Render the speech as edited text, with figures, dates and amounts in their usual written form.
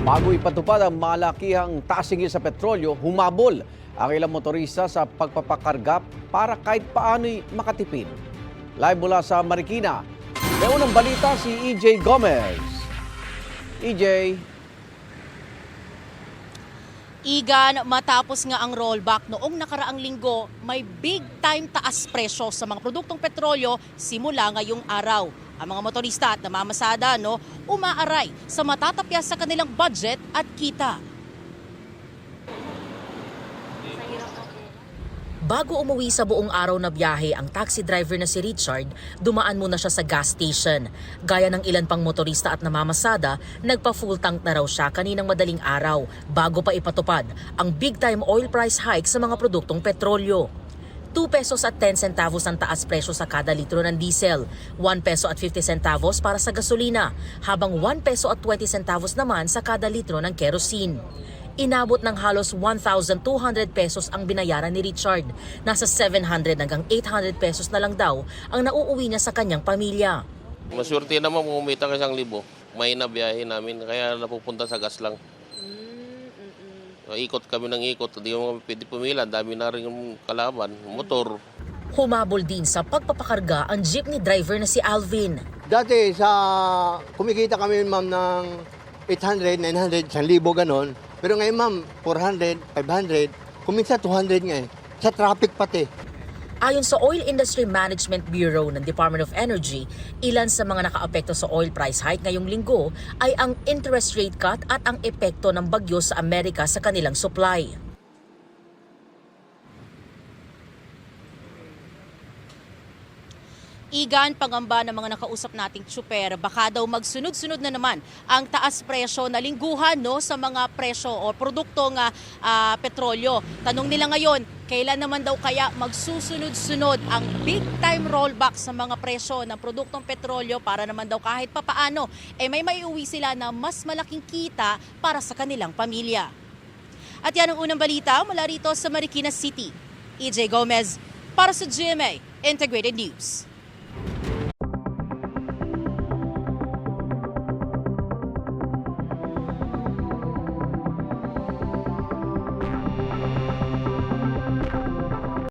Bago ipatupad ang malakihang taasingil sa petrolyo, humabol ang ilang motorista sa pagpapakarga para kahit paano'y makatipid. Live mula sa Marikina, may unang balita si EJ Gomez. EJ. Igan, matapos nga ang rollback noong nakaraang linggo, may big time taas presyo sa mga produktong petrolyo simula ngayong araw. Ang mga motorista at namamasada umaaray sa matatapyas sa kanilang budget at kita. Bago umuwi sa buong araw na biyahe ang taxi driver na si Richard, dumaan muna siya sa gas station. Gaya ng ilan pang motorista at namamasada, nagpa-full tank na raw siya kaninang madaling araw bago pa ipatupad ang big time oil price hike sa mga produktong petrolyo. 2 pesos at 10 centavos ang taas presyo sa kada litro ng diesel, 1 peso at 50 centavos para sa gasolina, habang 1 peso at 20 centavos naman sa kada litro ng kerosene. Inabot ng halos 1,200 pesos ang binayaran ni Richard. Nasa 700 hanggang 800 pesos na lang daw ang nauuwi niya sa kanyang pamilya. Maswerte naman kung umita ka 1,000. May nabiyahe namin, kaya napupunta sa gas lang. Ikot kami ng ikot, hindi mo pwede pumila, dami na rin yung kalaban, motor. Humabol din sa pagpapakarga ang jeepney driver na si Alvin. Dati kumikita kami ma'am ng 800, 900, 1,000 ganon. Pero ngayon ma'am, 400, 500, kuminsan 200 nga eh. Sa traffic pati. Ayon sa Oil Industry Management Bureau ng Department of Energy, ilan sa mga nakaapekto sa oil price hike ngayong linggo ay ang interest rate cut at ang epekto ng bagyo sa Amerika sa kanilang supply. Igan, pangamba ng mga nakausap nating tsuper, baka daw magsunod-sunod na naman ang taas presyo na lingguhan sa mga presyo o produktong petrolyo. Tanong nila ngayon, kailan naman daw kaya magsusunod-sunod ang big time rollback sa mga presyo ng produktong petrolyo para naman daw kahit papaano may maiuwi sila na mas malaking kita para sa kanilang pamilya. At yan ang unang balita mula rito sa Marikina City. EJ Gomez para sa GMA Integrated News.